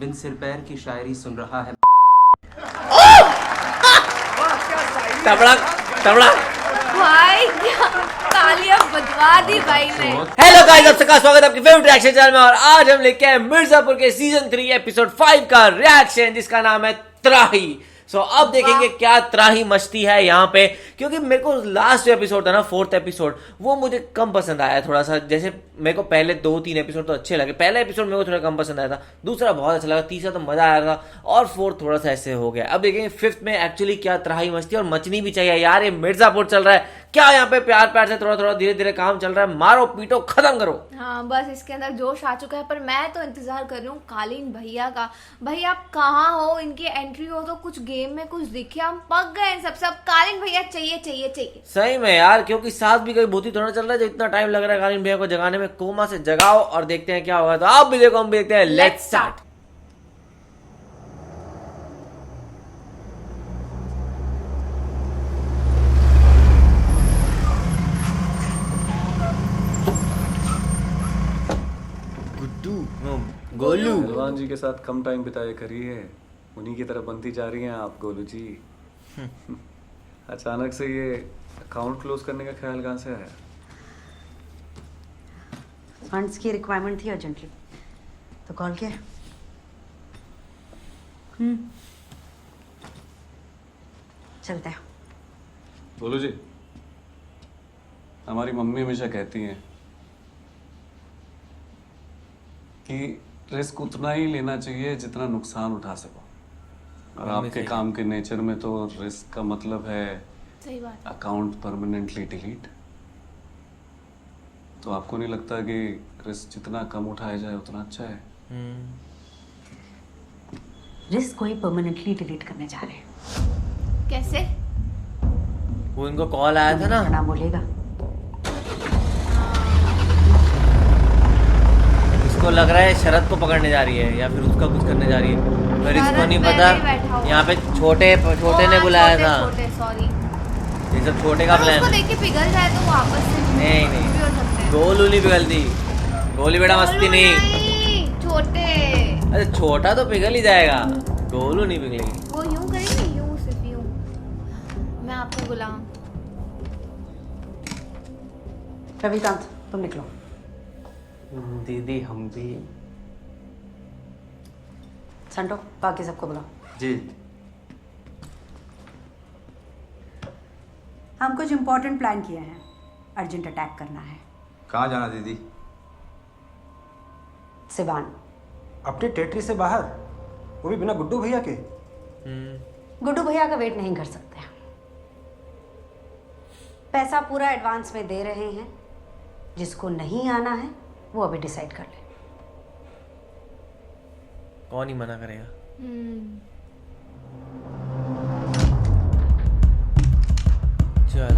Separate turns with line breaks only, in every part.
बिन सिर पैर की शायरी सुन रहा है।
तबड़ा तबड़ा
भाई क्या तालियां बजवा दी भाई ने।
हेलो गाइस, आप सबका स्वागत है आपके फेवरेट रिएक्शन चैनल में। और आज हम लेके आए मिर्जापुर के सीजन 3 एपिसोड 5 का रिएक्शन, जिसका नाम है त्राही। अब देखेंगे क्या त्राही मस्ती है यहाँ पे, क्योंकि मेरे को लास्ट जो एपिसोड था ना, 4th एपिसोड, वो मुझे कम पसंद आया थोड़ा सा। जैसे मेरे को पहले 2-3 एपिसोड तो अच्छे लगे, पहला एपिसोड मेरे को थोड़ा कम पसंद आया था, दूसरा बहुत अच्छा लगा, तीसरा तो मजा आया था, और 4th थोड़ा सा ऐसे हो गया। अब देखेंगे 5th में एक्चुअली क्या त्राही मस्ती, और मचनी भी चाहिए यार। ये मिर्जापुर चल रहा है क्या, यहाँ पे प्यार प्यार से थोड़ा थोड़ा धीरे धीरे काम चल रहा है, मारो पीटो खत्म करो।
हाँ बस इसके अंदर जोश आ चुका है। पर मैं तो इंतजार कर रही हूँ कालीन भैया का। भाई आप कहाँ हो, इनकी एंट्री हो तो कुछ गेम में कुछ दिखे, हम पक गए सब कालीन भैया चाहिए चाहिए चाहिए।
सही में यार, क्योंकि साथ भी कोई भूती थोड़ा चल रहा है जो इतना टाइम लग रहा है कालीन भैया को जगाने में। कोमा से जगाओ और देखते हैं क्या होगा। तो आप भी देखो, हम भी देखते हैं। Let's start. गोलू
भगवान जी के साथ कम टाइम बिताया करिए, उन्हीं की तरफ बनती जा रही हैं आप गोलू जी। अचानक से ये अकाउंट क्लोज करने का ख्याल कहाँ से आया?
फंड्स की रिक्वायरमेंट थी अर्जेंटली, तो कॉल किया। चलते हैं।
गोलू जी, हमारी मम्मी हमेशा कहती हैं कि रिस्क उतना ही लेना चाहिए जितना नुकसान उठा सको, और आपके काम के नेचर में तो रिस्क का मतलब है
सही बात।
Account permanently delete. तो आपको नहीं लगता कि रिस्क जितना कम उठाया जाए उतना अच्छा है?
रिस्क को ही परमानेंटली डिलीट करने जा रहे हैं।
कैसे?
वो इनको कॉल आया था ना,
ना बोलेगा।
इसको लग रहा है शरद को पकड़ने जा रही है या फिर उसका कुछ करने जा रही है, पर इसको नहीं पता। यहाँ पे छोटे ने बुलाया था।
सॉरी,
ये सब छोटे का प्लान।
उसको देख के पिघल जाए तो वापस से
नहीं, गोलू नहीं पिघलती। गोलू बेटा मस्ती नहीं।
छोटे,
अरे छोटा तो पिघल ही जाएगा, गोलू नहीं पिघलेगी।
वो यूं करेंगे, यूं सिर्फ यूं। मैं आपका गुलाम।
रविकांत तुम निकलो।
दीदी हम भी।
संटो बाकी सबको बुलाओ।
जी।
हम कुछ इम्पोर्टेंट प्लान किए हैं, अर्जेंट अटैक करना है।
कहाँ जाना दीदी?
सिवान।
अपनी टेरिटरी से बाहर, वो भी बिना गुड्डू भैया के।
गुड्डू भैया का वेट नहीं कर सकते। पैसा पूरा एडवांस में दे रहे हैं, जिसको नहीं आना है वो अभी डिसाइड कर ले।
कौन ही मना करेगा। चल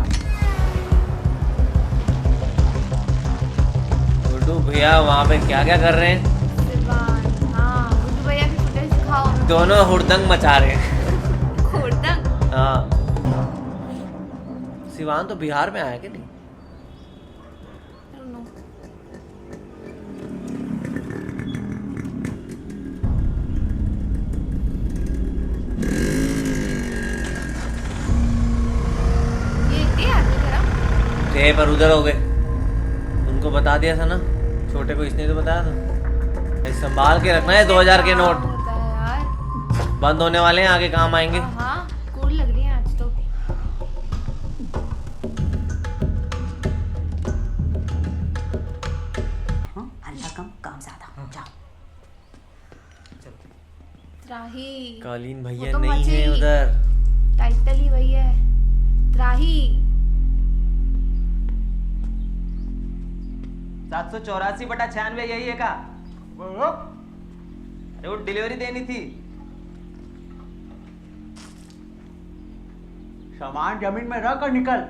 गुड्डू भैया वहाँ पे क्या क्या कर रहे हैं?
हाँ, गुड्डू भैया की फुटेज दिखाओ।
दोनों हुड़दंग मचा रहे हैं।
हुड़दंग?
हाँ। सिवान तो बिहार में आया कि नहीं? थे पर उधर हो गए। उनको बता दिया था ना, छोटे को इसने तो बताया था। संभाल के रखना है 2000 के नोट। बंद होने वाले हैं, आगे काम आएंगे।
हाँ, कूल लग रही है आज तो।
हल्ला कम काम ज्यादा। जाओ।
त्राही।
कालीन भैया नहीं है उधर।
टाइटल ही वही है, त्राही।
784/96 यही है का? अरे वो डिलीवरी देनी थी।
सामान जमीन में रख कर निकल।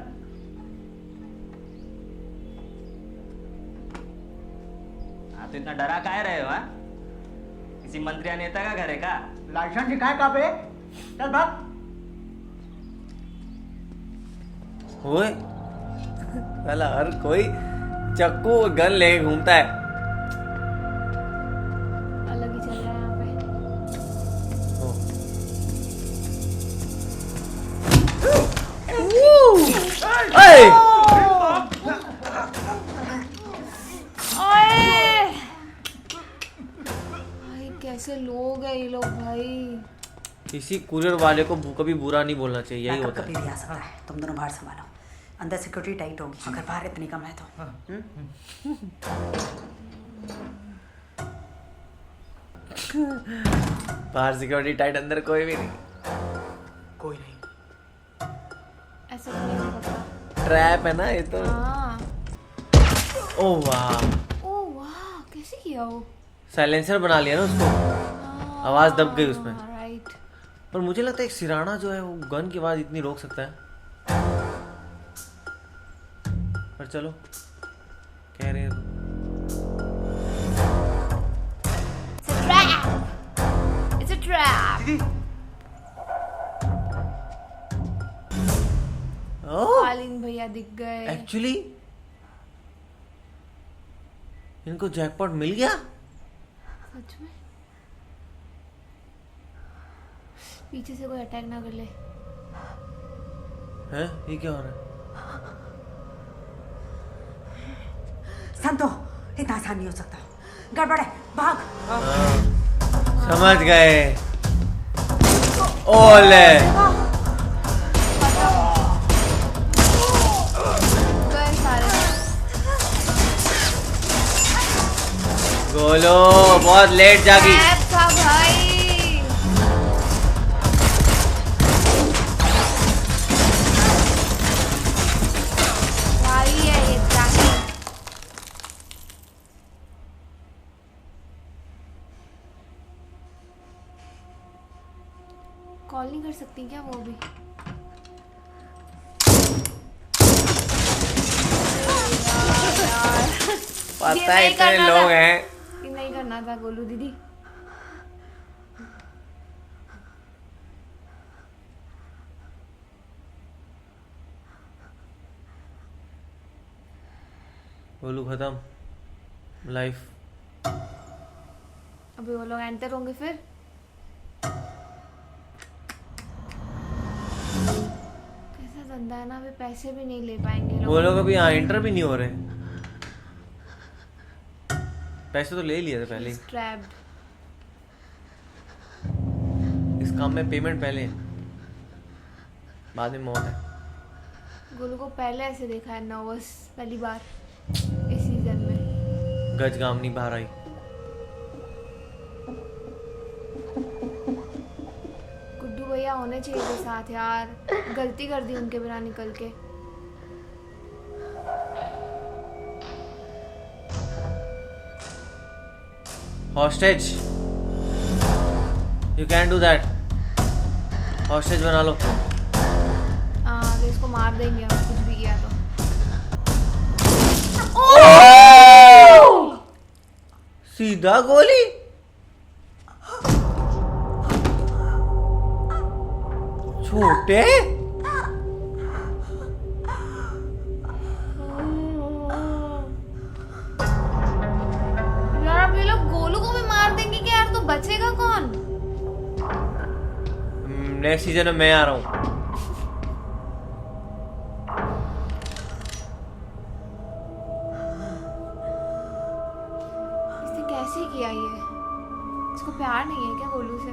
हाँ तो इतना डरा काहे रहे हो? किसी मंत्री या नेता का घर है का?
लाइसेंस दिखाए का बे? चल भाग।
ओए साला हर कोई चक्कू गन लेके घूमता है।
अलग ही चल रहा है यहाँ पे। कैसे लोग हैं ये लोग भाई।
किसी कुरियर वाले को कभी बुरा नहीं बोलना चाहिए, यही
बैकअप
होता
कभी
है।
भी आ सकता है। तुम दोनों बाहर संभालो, अंदर सिक्योरिटी टाइट होगी अगर बाहर इतनी कम है तो।
बाहर सिक्योरिटी टाइट, अंदर कोई भी नहीं।
कोई नहीं।
ऐसा तो नहीं हो सकता।
ट्रैप है ना ये तो।
हाँ।
ओ वाह,
ओ वाह, कैसे किया वो?
साइलेंसर बना लिया ना उसको, आवाज दब गई उसमें।
राइट।
पर मुझे लगता है एक सिराना जो है वो गन की आवाज इतनी रोक सकता है। पर चलो, कह रहे हैं
It's a trap.
दीदी
कालीन भैया दिख गए।
एक्चुअली इनको जैकपॉट मिल गया।
सच में पीछे से कोई अटैक ना कर ले।
हैं, ये क्या हो रहा है?
संतो, इतना आसान नहीं हो सकता, गड़बड़ है, भाग।
समझ गए। ओले,
गए सारे।
गोलो बहुत लेट जागी।
Trap था भाई। भाई है ये ट्रैकिंग। कॉल नहीं कर सकती क्या वो भी?
पता है इतने लोग हैं।
ये नहीं करना था गोलू दीदी।
गोलू खत्म लाइफ।
अभी वो लोग एंटर होंगे फिर। कैसा धंधा है ना, अभी पैसे भी नहीं ले पाएंगे
वो लोग अभी यहाँ एंटर भी नहीं हो रहे। पैसे तो ले लिए थे पहले ही।
ट्रैप्ड।
इस काम में पेमेंट पहले है, बाद में मौत है।
गोलू को पहले ऐसे देखा है नर्वस पहली बार इस सीजन में।
गजगामनी बाहर आई।
गुड्डू भैया होने चाहिए थे साथ यार, गलती कर दी उनके बिना निकल के।
Hostage, you can do that. Hostage बना लो।
हाँ, तो इसको मार देंगे हम कुछ भी किया तो।
सीधा गोली। छोटे
यार अब ये लोग गोलू को भी मार देंगे क्या यार, तो बचेगा कौन?
नेक्स्ट सीजन में मैं आ रहा हूँ।
इसने कैसे किया ये? इसको प्यार नहीं है क्या गोलू से?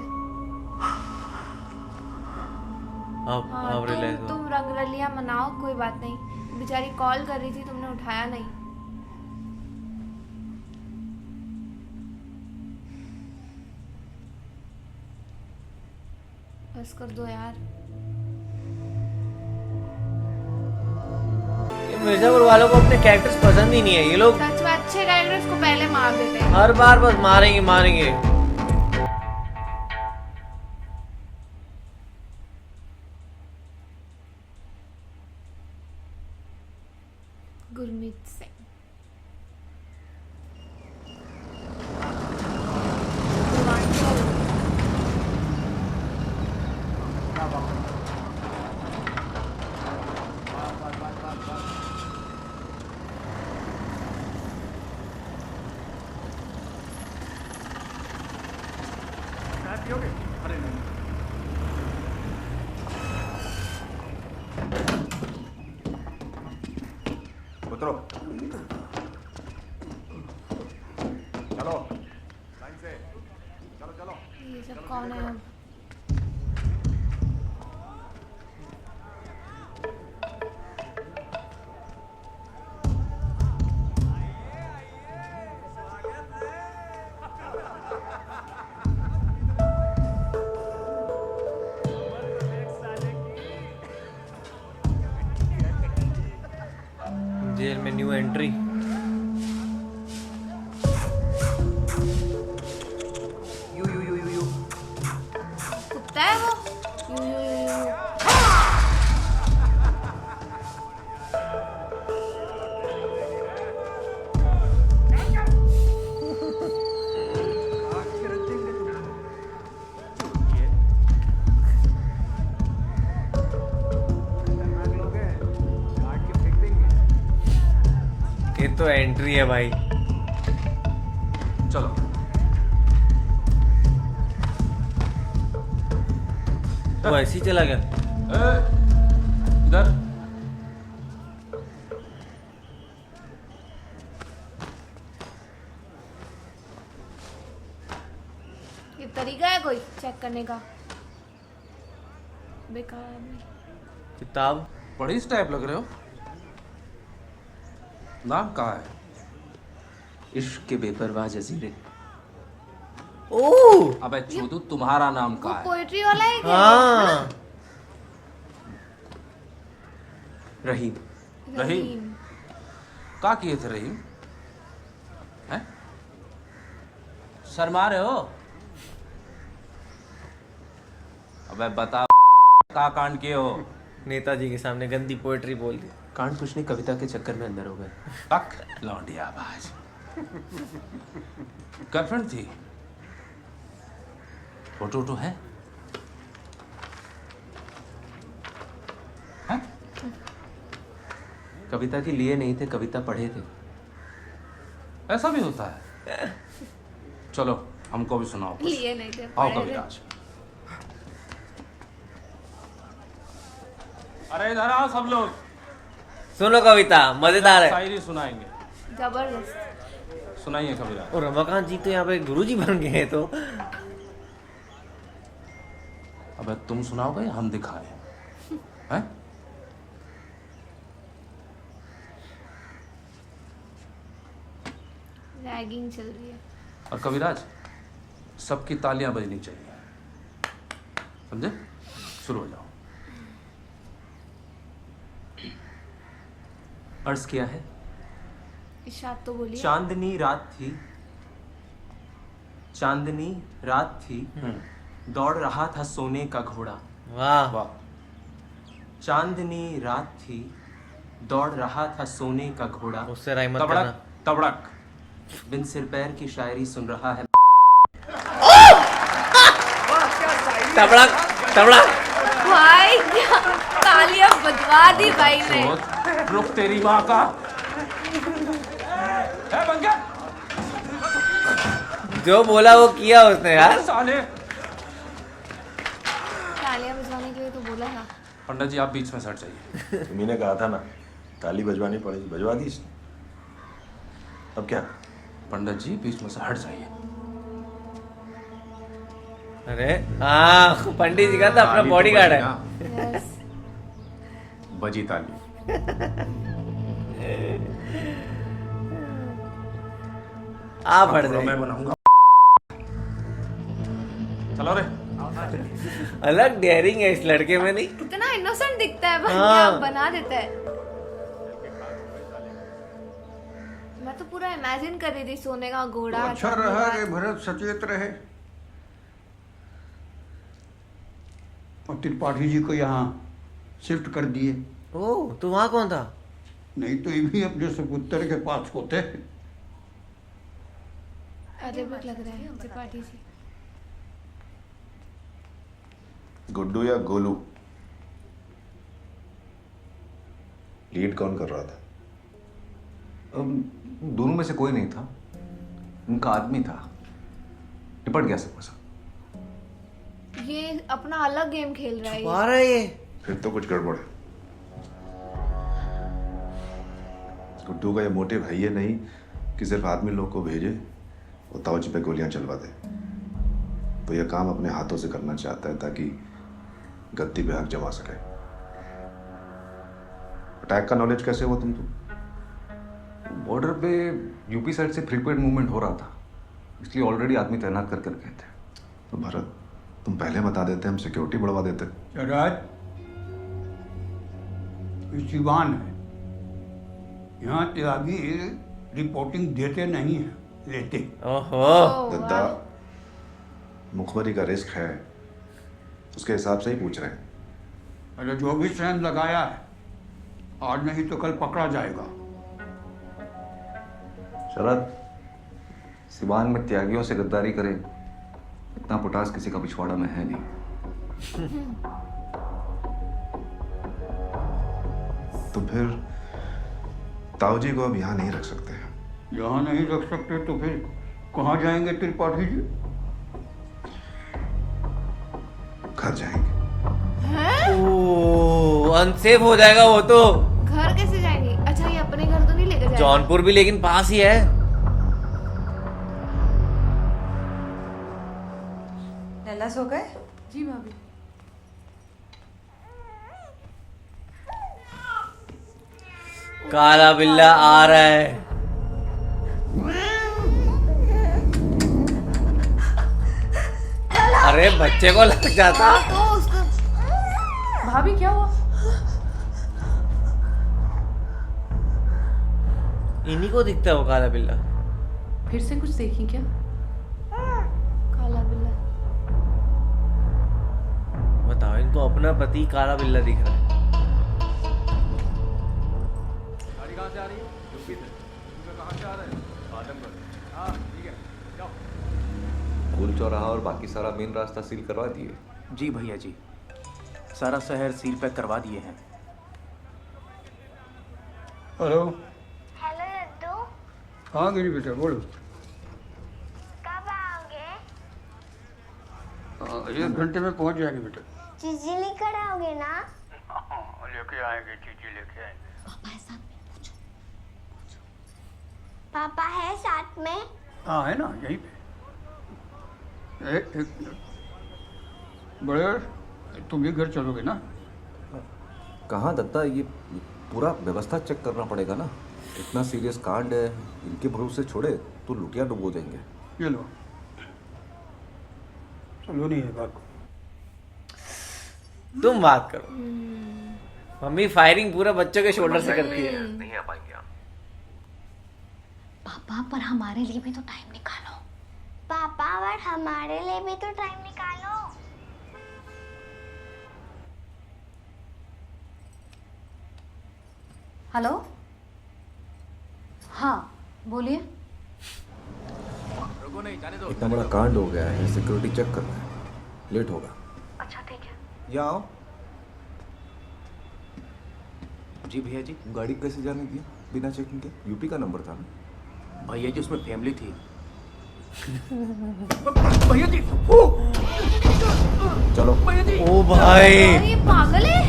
अब
हाँ,
रियलाइज
तुम रंग रलियां मनाओ, कोई बात नहीं। बेचारी कॉल कर रही थी, तुमने उठाया नहीं। बस कर दो यार।
ये मिर्जापुर वालों को अपने कैरेक्टर्स पसंद ही नहीं है। ये लोग
सच में अच्छे कैरेक्टर्स को पहले मार देते हैं।
हर बार बस मारेंगे मारेंगे।
गुरमीत सिंह।
उतरो। चलो लाइन से, चलो
ये सब कौन है अब?
जेल में न्यू एंट्री।
कुत्ता है वो? यू।
ये तो एंट्री है भाई।
चलो
वो ऐसे ही चला गया।
इधर
ये तरीका है कोई चेक करने का? बेकार आदमी।
किताब
बड़ी इस टाइप लग रहे हो। नाम कहाँ है?
इश्क के बेपरवाह जजीरे।
ओह
अबे चूदू, तुम्हारा नाम
वो
कहाँ है?
पोएट्री वाला है क्या?
हाँ
रहीम।
रहीम। क्या किए थे रहीम? हैं? शर्मा रहे हो? अबे बता क्या कांड किए हो?
नेताजी के सामने गंदी पोएट्री बोल दी।
कांड कुछ नहीं, कविता के चक्कर में अंदर हो गए।
तक लौंडिया बाज। गर्लफ्रेंड थी? फोटो वोटो है? हैं?
कविता के लिए नहीं थे, कविता पढ़े थे।
ऐसा भी होता है? चलो हमको भी सुनाओ कुछ।
लिए नहीं थे,
आओ
पढ़े थे।
कविराज। अरे इधर आओ सब लोग,
सुनो कविता मजेदार है।
शायरी सुनाएंगे।
जबरदस्त।
सुनाइए कविराज।
और रमाकांत जी तो यहाँ पे गुरुजी बन गए हैं तो।
अबे तुम सुनाओगे हम दिखाए हैं?
रैगिंग चल रही है।
और कविराज, सबकी तालियां बजनी चाहिए, समझे? शुरू हो जाओ।
अर्ज किया है।
इशाद तो बोलिए।
चांदनी रात थी, चांदनी रात थी, दौड़ रहा था सोने का घोड़ा।
वाह
वाह।
चांदनी रात थी, दौड़ रहा था सोने का घोड़ा।
उससे राय मत
तबड़क
करना।
तबड़क।
बिन सिर पैर की शायरी सुन रहा है।
तबड़ा तबड़ा।
भाई क्या तालियां बजवा दी भाई ने।
सोच, रुक तेरी माँ का। है बन गया?
जो बोला वो किया उसने यार।
साले।
तालियां बजवाने के लिए तो बोला था।
पंडित जी आप बीच में सट जाइए।
तुम्ही ने कहा था ना ताली बजवानी पड़ेगी, बजवा दी इसने। अब क्या?
पंडित जी बीच में से हट जाइए।
अरे हाँ पंडित जी का तो अपना बॉडीगार्ड है।
यस।
बजी ताली।
आप हट
मैं
जाइए।
बनाऊंगा।
चलो रे।
अलग डेयरिंग है इस लड़के में नहीं।
कितना इनोसेंट दिखता है भाई।
हाँ।
क्या बना देता है। मैं तो पूरा इमेजिन कर रही थी सोने का घोड़ा।
अच्छा रहा कि भरत सचेत रहे और त्रिपाठी जी को यहाँ शिफ्ट कर दिए।
ओह तो वहाँ कौन था?
नहीं तो ये भी अपने सुपुत्र के पास होते।
अजब लग रहा है त्रिपाठी जी।
गुड्डू या गोलू, लीड कौन कर रहा था?
दोनों में से कोई नहीं था, उनका आदमी था, निपट गया सबके साथ।
ये अपना अलग गेम खेल रहा है ये।
आ रहा है ये।
फिर तो कुछ गड़बड़ है। गुड्डू का ये मोटिव है ये नहीं कि सिर्फ आदमी लोग को भेजे और ताऊजी पे गोलियां चलवा दे। वो यह काम अपने हाथों से करना चाहता है ताकि गद्दी पे हक जमा सके। अटैक का नॉलेज कैसे हुआ तुमको?
बॉर्डर पे यूपी साइड से फ्रीक्वेंट मूवमेंट हो रहा था, इसलिए ऑलरेडी आदमी तैनात करके रखे थे।
तो भरत, तुम पहले बता देते, हम सिक्योरिटी बढ़वा देते।
शहराज, ये सिवान है, यहाँ त्यागी रिपोर्टिंग देते नहीं है, लेते।
ओहो।
दद्दा, मुखबरी का रिस्क है, उसके हिसाब से ही पूछ रहे हैं।
अरे जो भी स्टैंड लगाया है, आज नहीं तो कल पकड़ा जाएगा।
शरद, सिवान में त्यागियों से गद्दारी करे इतना पोटास किसी का पिछवाड़ा में है नहीं।
तो फिर ताऊजी को अब यहाँ नहीं रख सकते हैं।
यहाँ नहीं रख सकते तो फिर कहाँ जाएंगे त्रिपाठी जी?
घर जाएंगे।
अनसेफ हो जाएगा वो तो।
घर कैसे जाएंगे? अच्छा, ये अपने घर तो नहीं लेकर जाएंगे?
जौनपुर भी लेकिन पास ही है।
लैला सो गए?
जी भाभी।
काला बिल्ला आ रहा है। अरे बच्चे को लग जाता।
तो उसको
भाभी क्या हुआ?
इन्हीं को दिखता है वो काला बिल्ला।
फिर से कुछ देखी क्या?
काला बिल्ला।
बताओ, इनको अपना पति काला बिल्ला दिख रहा है।
गाड़ी कहाँ से आ रही है? यूपी से। कहाँ से आ रहे हैं? आजमगढ़। हाँ ठीक है, जाओ।
गोल चौराहा और बाकी सारा मेन रास्ता सील करवा दिए?
जी भैया जी, सारा शहर सील पैक करवा दिए हैं।
हेलो।
हेलो लड्डू,
हाँ गिरी बेटा, बोलो।
कब आओगे?
1 घंटे में पहुंच जाएंगे बेटा।
चीजी लेकर आओगे ना?
लेके आएंगे, चीजी लेके आएंगे।
पापा है साथ में?
हाँ है ना, यहीं पे। एक बड़े, तुम भी घर चलोगे ना?
कहाँ दत्ता, ये पूरा व्यवस्था चेक करना पड़ेगा ना। इतना सीरियस कांड है, इनके भरोसे छोड़े तो लुटिया डुबो देंगे।
ये लो, चलो नहीं है बात।
तुम बात करो। मम्मी फायरिंग पूरा बच्चों के शोल्डर से करती है।
नहीं आ पाएंगे आप।
पापा, पर हमारे लिए भी तो टाइम निकालो। पापा, पर हमारे लिए भी तो टाइम निकालो।
हेलो। हाँ बोलिए।
इतना बड़ा कांड हो गया है, सिक्योरिटी चेक करना है, लेट होगा।
अच्छा ठीक है।
यहाँ आओ।
जी भैया जी।
गाड़ी कैसे जाने दी बिना चेकिंग के? यूपी का नंबर था ना?
भैया जी उसमें फैमिली थी।
भैया जी।
चलो।
भैया जी।
ओ भाई,
ये पागल है।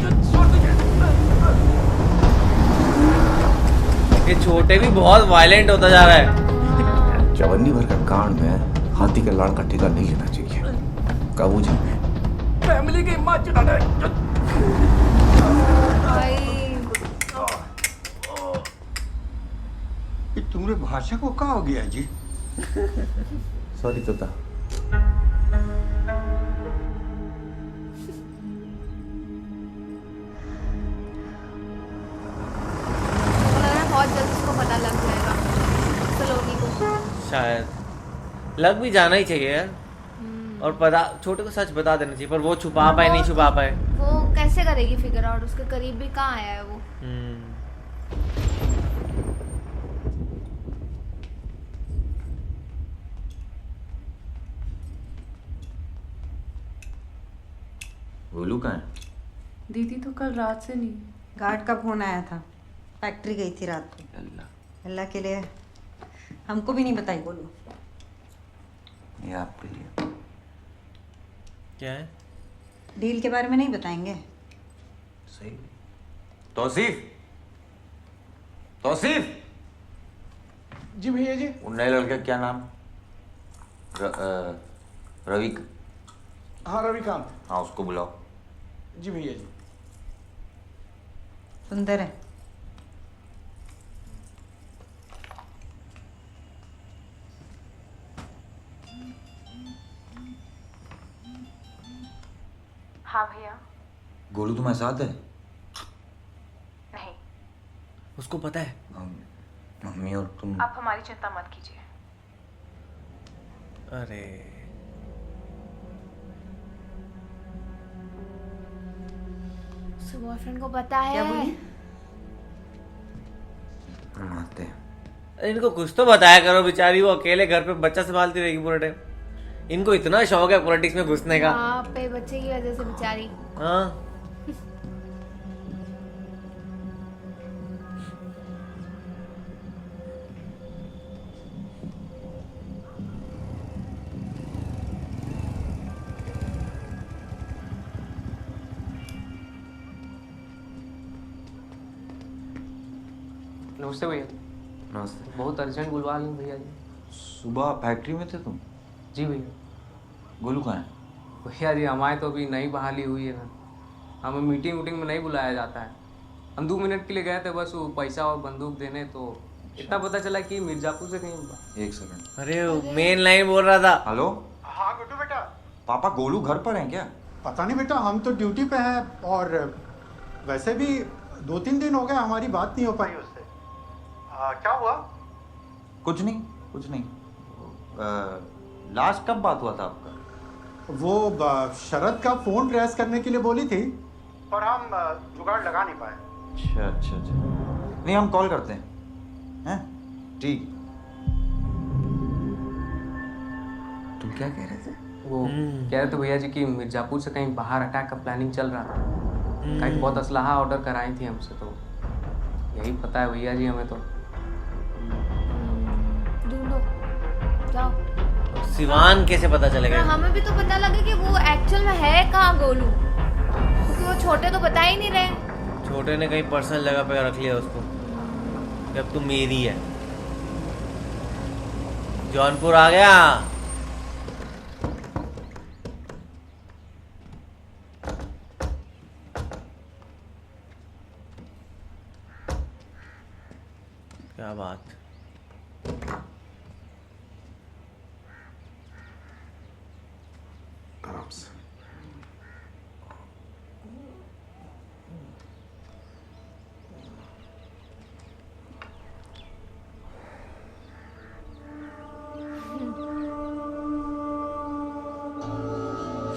ये छोटे भी बहुत वायलेंट होता जा रहा है।
चवन्नी भर का कांड में हाथी के लाड़ का ठेका नहीं लेना चाहिए। काबू जी।
फैमिली की माँ चुनाना है।
ये तुम्हारे भाषा को क्या हो गया जी?
सॉरी तोता।
बहुत जल्द उसको पता लग जाएगा, सलोनी को।
शायद लग भी जाना ही चाहिए यार। और पता, छोटे को सच बता देना चाहिए, पर वो छुपा पाए नहीं छुपा पाए।
वो कैसे करेगी फिगर आउट? उसके करीब भी कहाँ आया है वो?
गोलू कहाँ है?
दीदी तो कल रात से नहीं।
गार्ड का फोन आया था, फैक्ट्री गई थी रात को। अल्लाह के लिए हमको भी नहीं बताई। बोलो।
ये आपके लिए।
क्या है?
डील के बारे में नहीं बताएंगे?
सही। तौसीफ, तौसीफ।
जी भैया जी।
उन नए लड़के का क्या नाम? रवि।
हाँ रविकांत।
हाँ उसको बुलाओ।
जी भैया जी।
सुंदर है।
हाँ भैया।
गोलू तुम्हारे साथ है?
नहीं।
उसको पता है?
मम्मी और तुम।
आप हमारी चिंता मत कीजिए।
अरे
उसके बॉयफ्रेंड को पता है।
क्या बोली?
मानते हैं।
इनको कुछ तो बताया करो, बेचारी वो अकेले घर पे बच्चा संभालती रहेगी पूरे टाइम। इनको इतना शौक है पॉलिटिक्स में घुसने का।
हाँ, पे बच्चे की वजह से बेचारी।
हाँ
नमस्ते भैया।
नमस्ते।
बहुत अर्जेंट बुलवा लें भैया जी।
सुबह फैक्ट्री में थे तुम?
जी भैया।
गोलू कहाँ है?
भैया जी हमारी तो अभी नई बहाली हुई है ना, हमें मीटिंग में नहीं बुलाया जाता है। हम 2 मिनट के लिए गए थे बस वो पैसा और बंदूक देने, तो इतना पता चला कि मिर्जापुर से कहीं।
एक सेकंड।
अरे मेन लाइन बोल रहा था।
हेलो।
हाँ गुड्डू बेटा।
पापा गोलू घर पर हैं क्या?
पता नहीं बेटा, हम तो ड्यूटी पे हैं और वैसे भी 2-3 दिन हो गए हमारी बात नहीं हो पाई उससे। क्या हुआ?
कुछ नहीं कुछ नहीं। लास्ट कब बात हुआ था आपका?
वो शरद का फोन ट्रेस करने के लिए बोली थी, पर हम जुगाड़ लगा नहीं पाए।
अच्छा अच्छा अच्छा। नहीं हम कॉल करते हैं। ठीक। तुम क्या कह रहे थे?
वो कह रहे थे भैया जी कि मिर्जापुर से कहीं बाहर अटैक का प्लानिंग चल रहा था। कहीं बहुत असलहा ऑर्डर कराई थी हमसे, तो यही पता है भैया जी हमें। तो
ढूंढो, जाओ।
सिवान कैसे पता चलेगा?
हमें भी तो पता लगे कि वो एक्चुअल में है कहाँ गोलू, क्योंकि वो छोटे तो बता ही नहीं रहे।
छोटे ने कहीं पर्सनल जगह पे रख लिया उसको कि अब तू मेरी है। जौनपुर आ गया। क्या बात।
आराम से।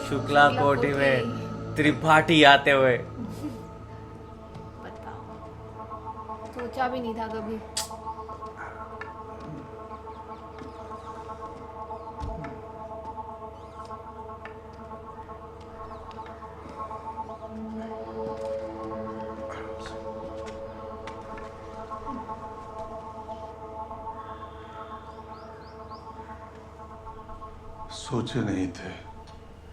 शुक्ला कोठी में त्रिपाठी आते हुए।
सोचा भी नहीं था कभी।
सोचे नहीं थे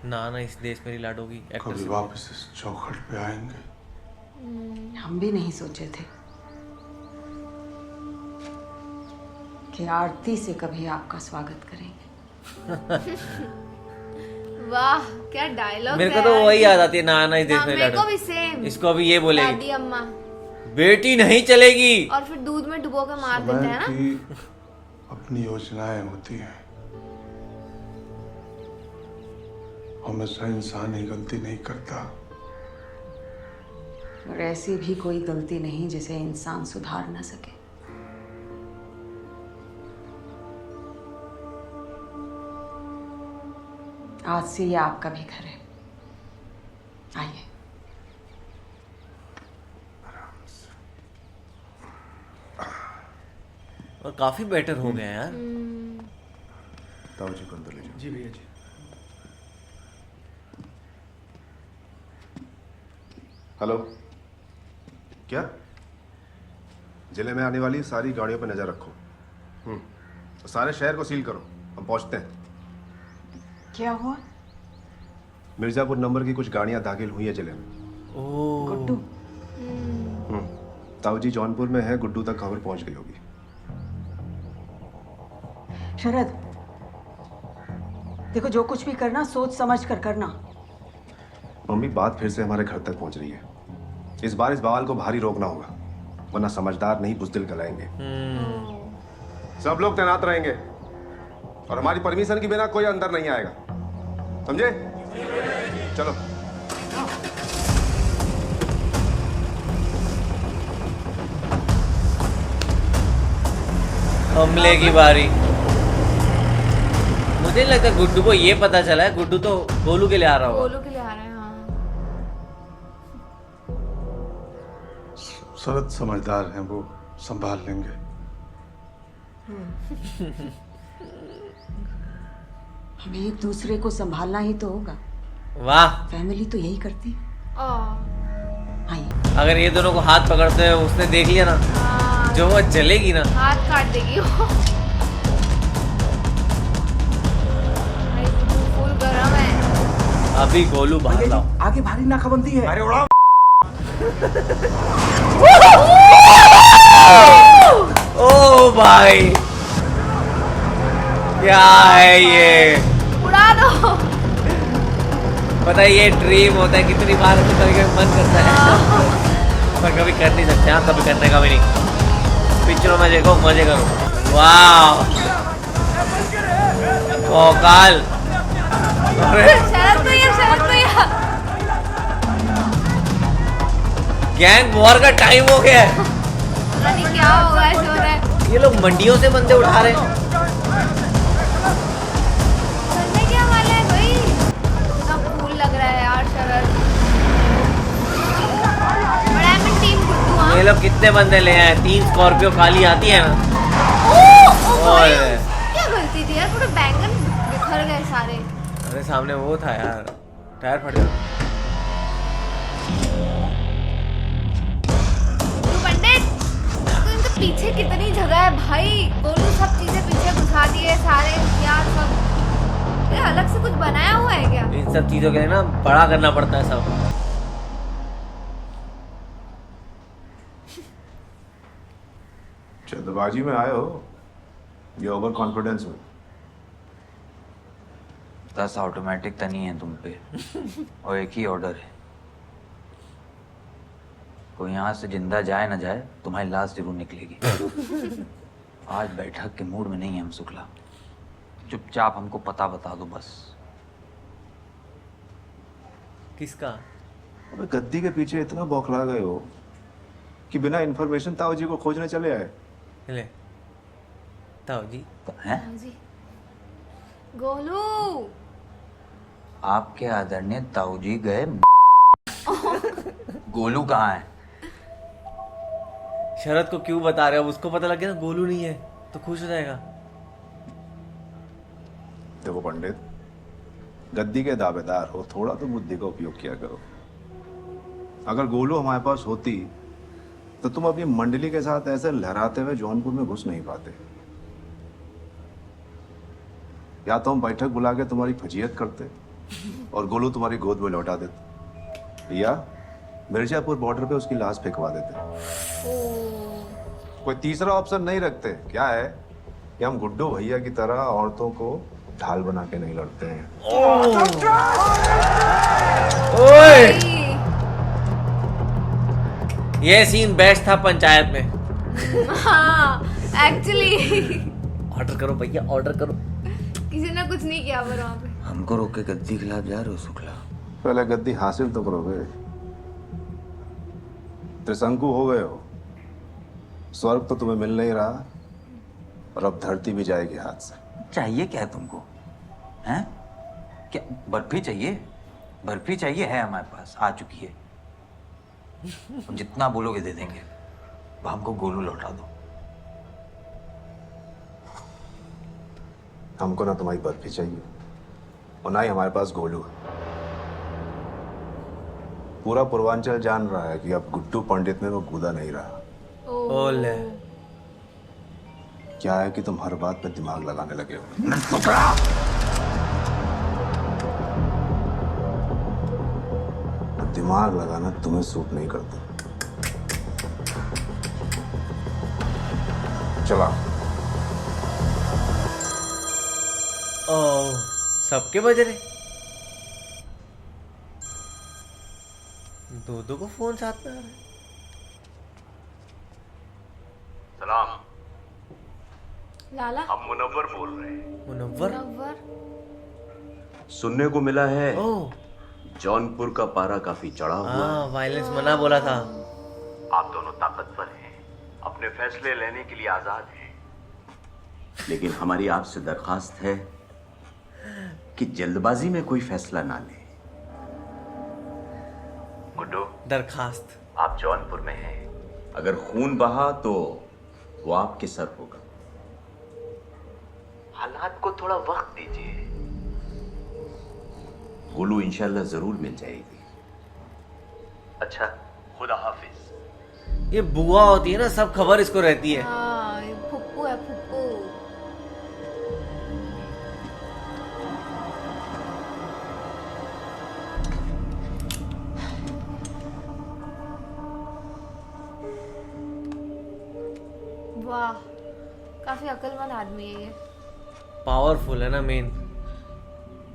ना इस देश मेरी लाडोगी
कभी वापस इस चौखट पे आएंगे।
हम भी नहीं सोचे थे कि आरती से कभी आपका स्वागत करेंगे।
वाह क्या डायलॉग।
मेरे को तो वही याद आती है, ना इस देश मेरी
मेरे को
लाडोगी।
भी सेम।
इसको अभी ये बोलेगी,
दादी अम्मा
बेटी नहीं चलेगी।
और फिर दूध में डुबो के मार देते हैं ना।
की अपनी योजनाएं होती हैं। हमेशा इंसान ही गलती नहीं करता।
और ऐसी भी कोई गलती नहीं जिसे इंसान सुधार न सके। आज से ये आपका भी घर है, आइए।
और काफी बेटर हो गया यार।
ताऊ जी को अंदर ले जाओ।
जी भैया जी।
हेलो। क्या? जिले में आने वाली सारी गाड़ियों पर नजर रखो। तो सारे शहर को सील करो, हम पहुंचते हैं।
क्या हुआ?
मिर्जापुर नंबर की कुछ गाड़ियां दाखिल हुई है जिले में।
गुड्डू।
ताऊ जी जौनपुर में है, गुड्डू तक खबर पहुंच गई होगी।
शरद, देखो जो कुछ भी करना सोच समझ कर करना।
मम्मी बात फिर से हमारे घर तक पहुंच रही है। इस बार इस बवाल को भारी रोकना होगा, वरना समझदार नहीं बुज़दिल कहलाएंगे। सब लोग तैनात रहेंगे और हमारी परमिशन के बिना कोई अंदर नहीं आएगा, समझे? चलो।
हमले की बारी। मुझे नहीं लगता गुड्डू को ये पता चला है। गुड्डू तो गोलू के लिए आ रहा होगा।
गोलू के लिए आ रहे हैं। हाँ
शरद समझदार हैं, वो संभाल लेंगे।
हमें एक दूसरे को संभालना ही तो होगा।
वाह,
फैमिली तो यही करती है।
अगर ये दोनों को हाथ पकड़ते हैं, उसने देख लिया ना, जो वो जलेगी ना,
हाथ काट देगी वो। फुल गरम है।
अभी गोलू बाहर लाओ।
आगे भारी नाकाबंदी है। अरे उड़ा।
ओ भाई, क्या है ये?
उड़ा दो।
पता है ये ड्रीम होता है, कितनी बार तो कभी कभी मन करता है पर कभी कर नहीं सकते। हाँ, कभी करने का भी नहीं। पिक्चरों में देखो, मजे करो। वाह, ओ काल। अरे
शरद भैया
गैंग वॉर का टाइम हो गया है।
पता नहीं क्या होगा, ऐसे हो रहा है।
ये लोग मंडियों से बंदे उठा रहे हैं।
करने क्या वाले हैं भाई? इतना कूल लग रहा है यार शरद। बड़ा है टीम गुड्डू। हाँ,
ये लोग कितने बंदे ले आए? 3 स्कॉर्पियो काली आती है ना।
भाई, क्या गलती थी यार, पूरे बैंगन बिखर गए सारे।
अरे सामने वो था यार, टायर फट गया।
पीछे कितनी जगह है भाई। गोलू सब चीजें पीछे घुसा दिए, सारे हथियार सब। ये अलग से कुछ बनाया हुआ है क्या?
इन सब चीजों के लिए ना बड़ा करना पड़ता है सब।
जल्दबाजी में आए हो या ओवर कॉन्फिडेंस में?
10 ऑटोमेटिक तनी है तुम पे और एक ही ऑर्डर है, कोई यहाँ से जिंदा जाए ना जाए, तुम्हारी लाश जरूर निकलेगी। आज बैठक के मूड में नहीं है हम शुक्ला, चुपचाप हमको पता बता दो बस।
किसका?
अबे गद्दी के पीछे इतना बौखला गए हो कि बिना इन्फॉर्मेशन ताऊ जी को खोजने चले आए।
ले ताऊ जी
हैं?
गोलू,
आपके आदरणीय ताऊ जी गए। गोलू कहाँ है?
शरद को क्यों बता रहे हो? उसको पता लग गया ना गोलू नहीं है तो खुश हो जाएगा।
देखो पंडित, गद्दी के दावेदार हो, थोड़ा तो बुद्धि का उपयोग किया करो। अगर गोलू हमारे पास होती तो तुम अपनी मंडली के साथ ऐसे लहराते हुए जौनपुर में घुस नहीं पाते। या तो हम बैठक बुला के तुम्हारी फजीयत करते और गोलू तुम्हारी गोद में लौटा देते, या मिर्जापुर बॉर्डर पे उसकी लाश फेंकवा देते। कोई तीसरा ऑप्शन नहीं रखते। क्या है कि हम गुड्डू भैया की तरह औरतों को ढाल बना के नहीं लड़ते हैं।
ओए! ये सीन बेस्ट था पंचायत में।
हाँ, एक्चुअली
ऑर्डर करो भैया, ऑर्डर करो।
किसी ने कुछ नहीं किया पर वहाँ पे।
हमको रोक के गद्दी खिलाफ जा रहे हो शुक्ला?
पहले गद्दी हासिल तो करोगे। त्रिशंकु हो गए हो, स्वर्ग तो तुम्हें मिल नहीं रहा और अब धरती भी जाएगी हाथ से।
चाहिए क्या है तुमको? हैं? क्या बर्फी चाहिए? बर्फी चाहिए, है हमारे पास, आ चुकी है। तुम जितना बोलोगे दे देंगे। अब हमको गोलू लौटा दो।
हमको ना तुम्हारी बर्फी चाहिए और ना ही हमारे पास गोलू है। पूरा पूर्वांचल जान रहा है कि अब गुड्डू पंडित में वो कूदा नहीं रहा।
ओले।
क्या है कि तुम हर बात पे दिमाग लगाने लगे हो। दिमाग लगाना तुम्हें सूट नहीं करता। चला।
ओह सबके बज रहे, दो को फोन साथ में आ रहे।
सलाम,
लाला
हम मुनव्वर बोल रहे हैं।
मुनव्वर?
सुनने को मिला है जौनपुर का पारा काफी चढ़ा हुआ है।
वायलेंस मना बोला था।
आप दोनों ताकतवर हैं, अपने फैसले लेने के लिए आजाद हैं, लेकिन हमारी आपसे दरखास्त है कि जल्दबाजी में कोई फैसला ना लें। गुड्डू,
दरखास्त,
आप जौनपुर में हैं, अगर खून बहा तो वो आपके सर होगा। हालात को थोड़ा वक्त दीजिए, गोलू इंशाल्लाह जरूर मिल जाएगी। अच्छा, खुदा हाफिज।
ये बुआ होती है ना, सब खबर इसको रहती है।
हाँ, ये फुप्पू है, फुप्पू। वाह, काफी अक्लमंद आदमी है ये।
पावरफुल है ना मेन।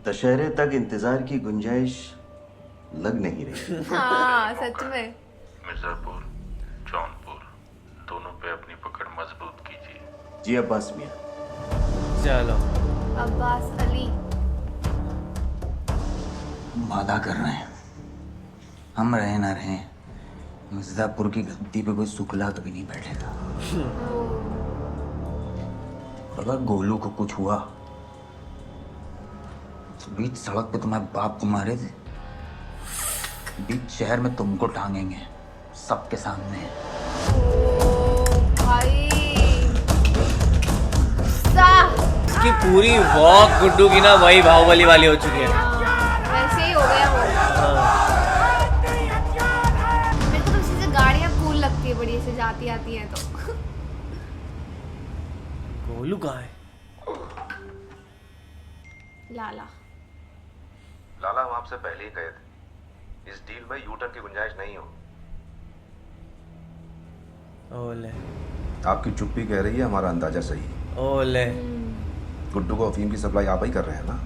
दशहरे तक इंतजार की गुंजाइश लग नहीं रही।
हाँ, सच में।
मिर्जापुर, जौनपुर, दोनों पे अपनी पकड़ मजबूत कीजिए।
जी अब्बास मियां।
चलो।
अब्बास अली।
वादा कर रहे हैं, हम रहे ना रहे, मिर्जापुर की गद्दी पे कोई सुखला कभी नहीं बैठेगा। अगर गोलू को कुछ हुआ तो बीच सड़क पे तुम्हारे बाप को मारे थे, बीच शहर में तुमको टांगेंगे सबके सामने।
भाई
इसकी पूरी वॉक गुड्डू की ना वही बाहुबली वाली हो चुकी है।
वैसे ही हो गया वो। मेरे को तो उससे गाड़ियाँ कूल लगती है, बड़ी ऐसे जाती आती हैं तो।
गोलू कहाँ है?
लाला
लाला, हम आपसे पहले ही कहे थे, इस डील में यू टर्न की गुंजाइश नहीं हो।
ओले,
आपकी चुप्पी कह रही है हमारा अंदाजा सही है।
ओले,
गुड्डू को अफीम की सप्लाई आप ही कर रहे हैं ना?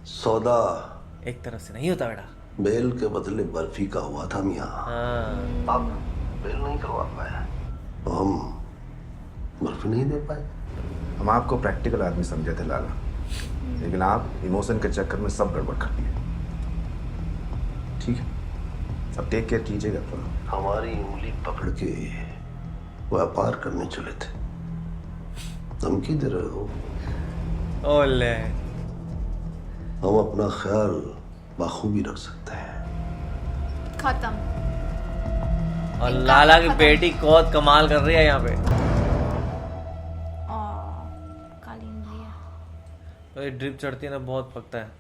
सौदा
एक तरफ से नहीं होता बेटा।
बेल के बदले बर्फी का हुआ था मियाँ। आप बेल नहीं करवा पाए तो हम बर्फी नहीं दे पाए।
हम आपको प्रैक्टिकल आदमी समझे थे लाला, लेकिन आप इमोशन के चक्कर में सब गड़बड़ कर दिए। ठीक है, अब टेक केयर कीजिएगा थोड़ा।
हमारी उंगली पकड़ के व्यापार करने चले थे, धमकी दे रहे हो।
ओले,
हम अपना ख्याल बखूबी रख सकते हैं।
खत्म।
और लाला की बेटी बहुत कमाल कर रही है यहाँ पे।
कालीन भैया
तो ये ड्रिप चढ़ती है ना, बहुत पकता है।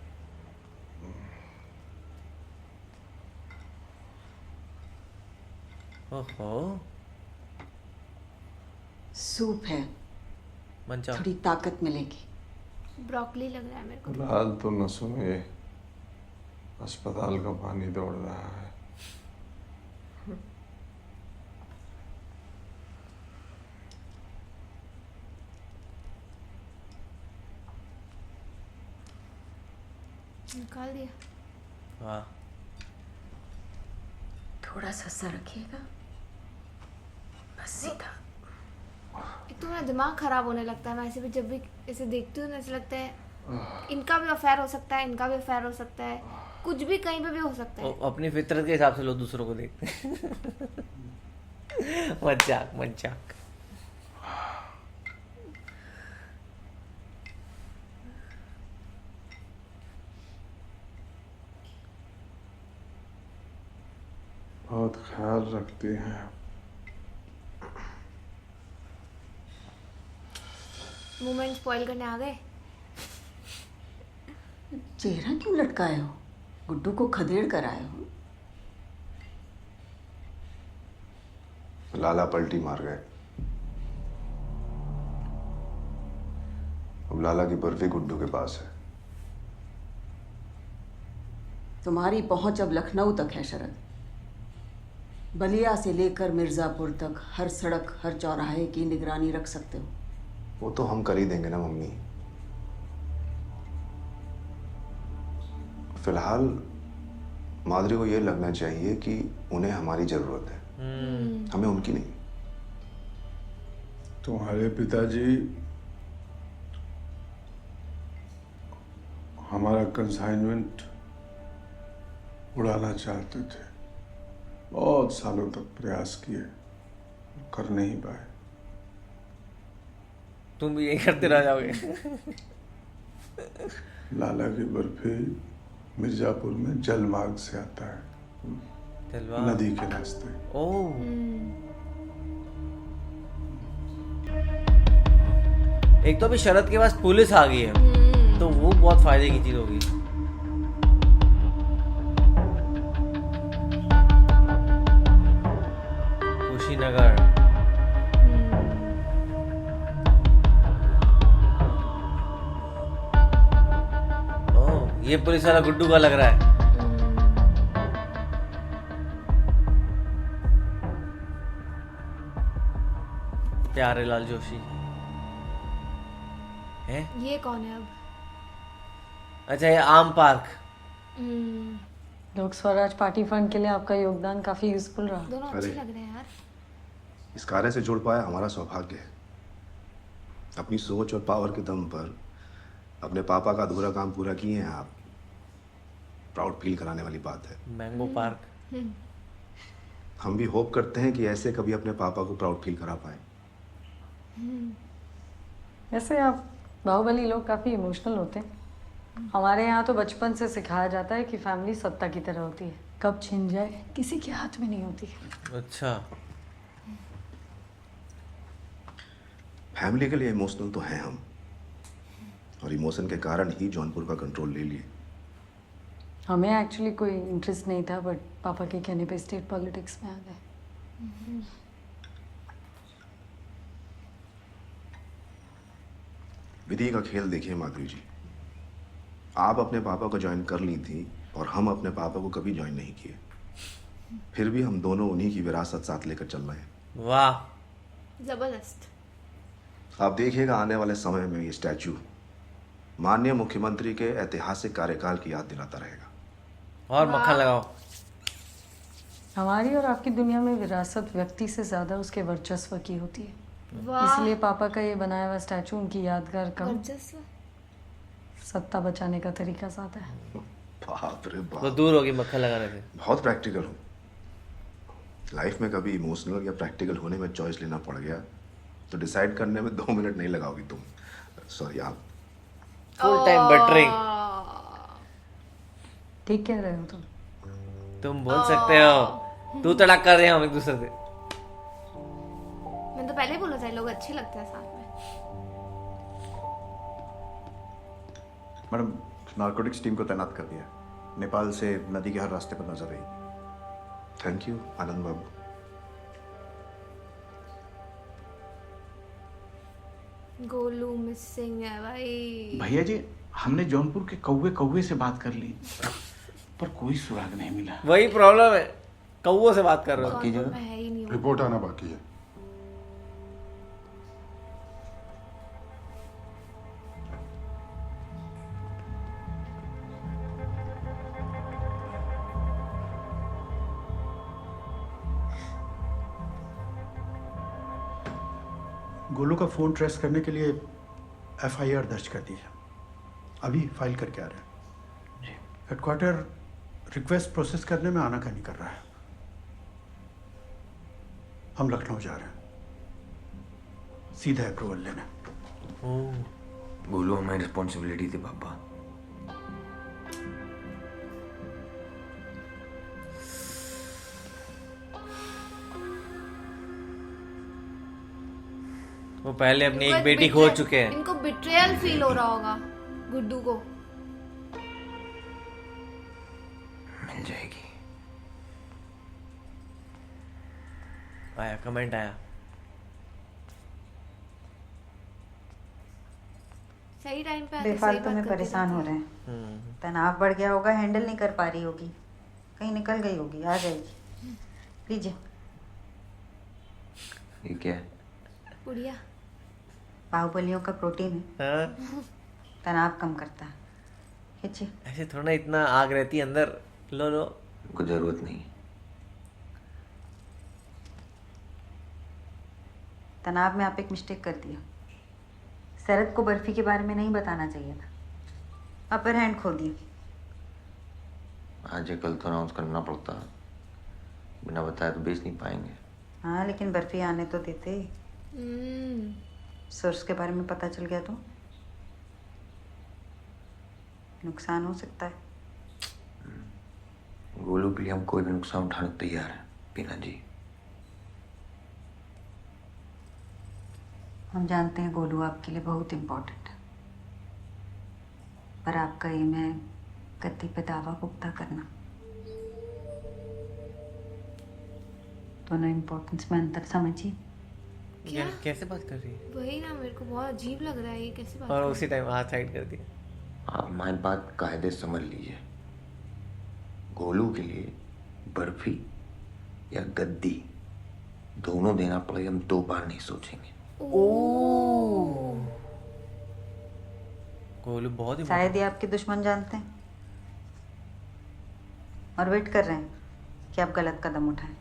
ओहो,
सूप है,
मंचा
थोड़ी ताकत मिलेगी।
ब्रोकली लग रहा है मेरे को।
लाल तो न सुने, अस्पताल का पानी दौड़ रहा है।
निकाल दिया।
वाह,
थोड़ा सा सर रखिएगा, बस सीधा।
एक तो मेरा दिमाग खराब होने लगता है, मैं ऐसे भी जब भी ऐसे देखती हूँ ना, ऐसे लगता है इनका भी अफेयर हो सकता है, इनका भी अफेयर हो सकता है, कुछ भी कहीं पे भी हो सकता है।
अपनी फितरत के हिसाब से लोग दूसरों को देखते हैं। मजाक मजाक।
बहुत ख्याल रखती हैं।
मोमेंट स्पॉइल करने आ गए।
चेहरा क्यों लटकाए हो? गुड्डू को खदेड़ कर आए हो।
लाला पलटी मार गए। अब लाला की बर्फी गुड्डू के पास है।
तुम्हारी पहुंच अब लखनऊ तक है शरद। बलिया से लेकर मिर्जापुर तक हर सड़क, हर चौराहे की निगरानी रख सकते हो।
वो तो हम कर ही देंगे ना मम्मी। अब लाला की बर्फी गुड्डू के पास है। तुम्हारी पहुंच अब लखनऊ तक है शरद। बलिया से लेकर मिर्जापुर तक हर सड़क, हर चौराहे की निगरानी रख सकते हो। वो तो हम कर ही देंगे ना मम्मी। अब लाला की बर्फी गुड्डू के पास है। फिलहाल माधुरी को ये लगना चाहिए कि उन्हें हमारी जरूरत है, हमें उनकी नहीं।
तुम्हारे पिताजी हमारा कंसाइनमेंट उड़ाना चाहते थे। बहुत सालों तक प्रयास किए, कर नहीं पाए।
तुम भी यही करते रह जाओगे।
लाला की बर्फी मिर्जापुर में जल मार्ग से आता है, नदी के रास्ते।
ओह, एक तो अभी शरद के पास पुलिस आ गई है, तो वो बहुत फायदे की चीज होगी। कुशीनगर। ओह, ये पुलिस वाला गुड्डू का लग रहा है। प्यारे लाल जोशी है।
ये कौन है अब?
अच्छा, ये आम पार्क।
लोक स्वराज पार्टी फंड के लिए आपका योगदान काफी यूजफुल रहा।
दोनों अच्छे लग रहे हैं यार।
इस कार्य से जुड़ पाया हमारा सौभाग्य है। अपनी सोच और पावर के दम पर अपने पापा का अधूरा काम पूरा किए हैं आप। प्राउड फील कराने वाली बात है।
Mango park.
हम भी होप करते हैं कि ऐसे कभी अपने पापा को प्राउड फील करा पाए।
वैसे आप बाहुबली लोग काफी इमोशनल होते हैं। हमारे यहाँ तो बचपन से सिखाया जाता है कि फैमिली सत्ता की तरह होती है, कब छिन जाए किसी के हाथ में नहीं होती।
अच्छा,
फैमिली के लिए इमोशनल तो हैं हम, और इमोशन के कारण ही जौनपुर का कंट्रोल ले लिए।
हमें एक्चुअली कोई इंटरेस्ट नहीं था, बट पापा के कहने पे स्टेट पॉलिटिक्स में आ गए।
विधि का खेल देखिए माधुरी जी, आप अपने पापा को ज्वाइन कर ली थी और हम अपने पापा को कभी ज्वाइन नहीं किए, फिर भी हम दोनों उन्हीं की विरासत साथ लेकर चल रहे हैं।
वाह,
जबरदस्त।
आप देखिएगा आने वाले समय में ये स्टैचू माननीय मुख्यमंत्री के ऐतिहासिक कार्यकाल की याद दिलाता रहेगा।
और मक्खन लगाओ।
हमारी और आपकी दुनिया में विरासत व्यक्ति से ज्यादा उसके वर्चस्व की होती है।
वाह।
इसलिए पापा का ये बनाया हुआ स्टैचू उनकी यादगार कम,
वर्चस्व।
सत्ता बचाने का तरीका ज्यादा है।
बाप रे बाप,
वो दूर होगी मक्खन लगाने से।
बहुत प्रैक्टिकल हूँ। लाइफ में कभी इमोशनल या प्रैक्टिकल होने में चॉइस लेना पड़ गया तो डिसाइड करने में 2 मिनट नहीं लगाओगी तुम। सॉरी आप।
Full time buttering.
ठीक कह रहे हो
तुम बोल सकते हो। तू तड़ाक कर रहे हैं हम एक दूसरे से।
मैंने तो पहले ही बोला था लोग अच्छे लगते हैं साथ में।
मैडम, नारकोटिक्स टीम को तैनात कर दिया। नेपाल से नदी के हर रास्ते पर नजर रही।
Thank you Anand Babu.
Golu missing है भाई।
भैया जी, हमने जौनपुर के कौवे कौवे से बात कर ली, पर कोई सुराग नहीं मिला।
वही प्रॉब्लम है, कौवों से बात कर रहे हो।
है ही नहीं।
रिपोर्ट आना बाकी है।
गोलू का फ़ोन ट्रेस करने के लिए एफआईआर दर्ज कर दी है, अभी फाइल करके आ रहे हैं। हेडक्वार्टर रिक्वेस्ट प्रोसेस करने में आनाकानी कर रहा है। हम लखनऊ जा रहे हैं सीधे अप्रूवल लेने।
बोलो, हमारी रिस्पॉन्सिबिलिटी थी पापा।
वो पहले अपनी एक बेटी खो चुके हैं।
इनको बिट्रेयल फील हो रहा होगा गुड्डू को।
मिल जाएगी।
आया कमेंट आया।
सही टाइम पे
बेफालतू में परेशान हो रहे हैं। तनाव बढ़ गया होगा, हैंडल नहीं कर पा रही होगी, कहीं निकल गई होगी, आ जाएगी। लीजिए।
ये क्या है?
पुड़िया।
बाहुबलियों का प्रोटीन है, तनाव कम करता है। खींचिए।
ऐसे थोड़ा इतना आग रहती है अंदर। लो लो,
को जरूरत नहीं।
तनाव में आप एक मिस्टेक कर दिया। शरद को बर्फी के बारे में नहीं बताना चाहिए था, अपर हैंड खो दिया।
आज या कल तो अनाउंस करना पड़ता, बिना बताए तो बेच नहीं पाएंगे।
हाँ, लेकिन बर्फी आने तो देते। सोर्स के बारे में पता चल गया तो नुकसान हो सकता है।
गोलू के लिए हम कोई भी नुकसान उठाने को तैयार है बीना जी।
हम जानते हैं गोलू आपके लिए बहुत इम्पोर्टेंट है, पर आपका एम है गद्दी पे दावा पुख्ता करना। दोनों इम्पोर्टेंस में अंतर समझिए।
क्या?
कैसे बात कर रही है?
वही ना, मेरे को बहुत अजीब लग रहा है ये कैसे बात
और
कर
उसी टाइम हाथ साइड कर दिया।
आप हमारी बात कायदे समझ लीजिए। गोलू के लिए बर्फी या गद्दी दोनों देना पड़ेगा, हम 2 बार नहीं सोचेंगे।
गोलू बहुत ही
शायद ये आपके दुश्मन जानते हैं और वेट कर रहे हैं कि आप गलत कदम उठाएं।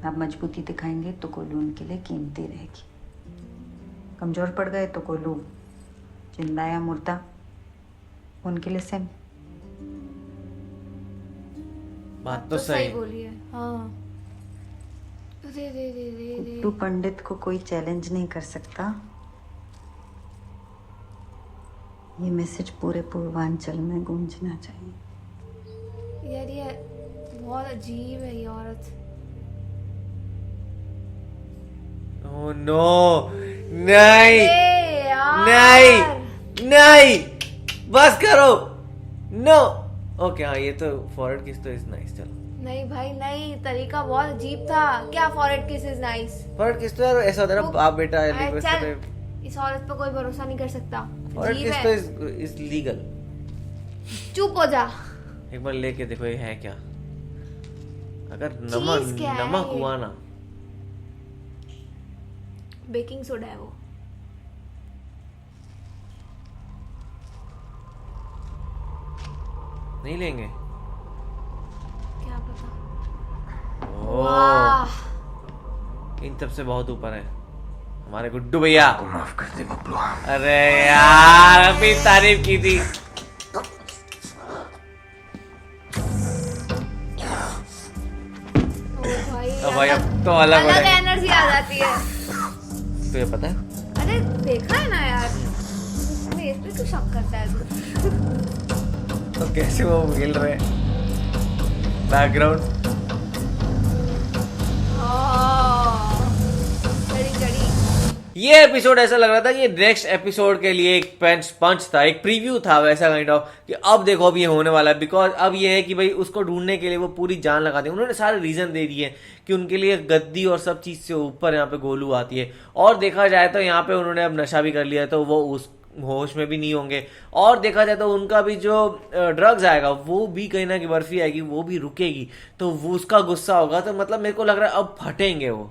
आप मजबूती दिखाएंगे तो गोलू उनके लिए कीमती रहेगी। कमजोर पड़ गए तो गोलू जिंदा या मुर्दा उनके लिए सेम।
बात तो सही
बोली है। हाँ।
कुट्टू पंडित को कोई चैलेंज नहीं कर सकता। ये मैसेज पूरे पूर्वांचल में गूंजना चाहिए।
यार ये बहुत अजीब है ये औरत।
ओह नो, नहीं नहीं नहीं, बस करो। नो ओके, हाँ ये तो फॉरवर्ड किस तो इज नाइस। चलो
नहीं भाई नहीं, तरीका बहुत अजीब था। क्या फॉरवर्ड किस इज नाइस?
फॉरवर्ड किस तो यार ऐसा होता है ना, बाप बेटा
चल, इस औरत पे कोई भरोसा नहीं कर सकता।
फॉरवर्ड किस तो इज लीगल।
चुप हो जा।
एक बार लेके देखो ये है क्या। अगर
चीज़ क्या है
नमक
ये?
हुआ ना,
बेकिंग सोडा है वो।
नहीं लेंगे।
क्या पता।
वाह, इन सब से बहुत ऊपर है हमारे गुड्डू भैया।
माफ कर दे बबलू।
अरे यार, अभी तारीफ की थी। भाई अब तो अलग
एनर्जी आ जाती है।
तो ये पता है?
अरे देखा है ना यार, मेरे पे तो शक करता है तू।
तो कैसे वो हिल रहे बैकग्राउंड। ये एपिसोड ऐसा लग रहा था कि ये नेक्स्ट एपिसोड के लिए एक पंच था, एक प्रीव्यू था वैसा काइंड ऑफ कि अब देखो अब ये होने वाला है। बिकॉज अब ये है कि भाई उसको ढूंढने के लिए वो पूरी जान लगा दी। उन्होंने सारे रीजन दे दिए कि उनके लिए गद्दी और सब चीज से ऊपर यहाँ पे गोलू आती है। और देखा जाए तो यहाँ पे उन्होंने अब नशा भी कर लिया, तो वो उस होश में भी नहीं होंगे। और देखा जाए तो उनका भी जो ड्रग्स आएगा वो भी कहीं ना कहीं बर्फी आएगी वो भी रुकेगी, तो वो उसका गुस्सा होगा। तो मतलब मेरे को लग रहा है अब फटेंगे वो।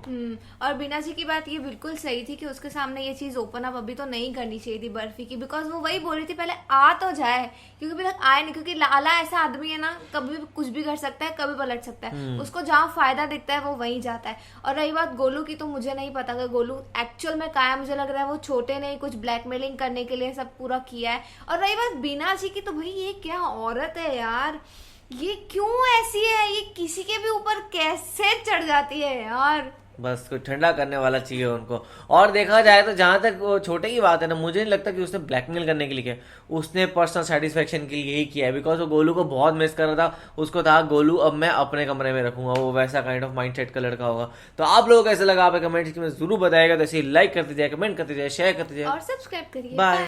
और बीना जी की बात ये बिल्कुल सही थी कि उसके सामने ये चीज ओपन अप अभी तो नहीं करनी चाहिए थी बर्फी की। बिकॉज वो वही बोल रही थी पहले आ तो जाए, क्योंकि अभी तक आए नहीं। क्योंकि लाला ऐसा आदमी है ना, कभी भी कुछ भी कर सकता है, कभी पलट सकता है। उसको जहाँ फायदा दिखता है वो वहीं जाता है। और रही बात गोलू की, तो मुझे नहीं पता कि गोलू एक्चुअल में क्या है। मुझे लग रहा है वो छोटे नहीं, कुछ ब्लैकमेलिंग करने के लिए सब पूरा किया है। और रही बात बीना जी की, तो भाई ये क्या औरत है यार, ये क्यों ऐसी है, ये किसी के भी ऊपर कैसे चढ़ जाती है यार।
बस कुछ ठंडा करने वाला चाहिए उनको। और देखा जाए तो जहां तक वो छोटे की बात है ना, मुझे नहीं लगता कि उसने ब्लैकमेल करने के लिए किया, उसने पर्सनल सेटिस्फेक्शन के लिए ही किया है। बिकॉज वो गोलू को बहुत मिस कर रहा था। उसको था गोलू अब मैं अपने कमरे में रखूंगा, वो वैसा काइंड ऑफ माइंडसेट का लड़का होगा। तो आप लोगों को कैसे लगा आप कमेंट में जरूर बताएगा। तो ऐसे लाइक करते जाए, कमेंट करते जाए, शेयर करते जाए
और सब्सक्राइब करिए।
बाय।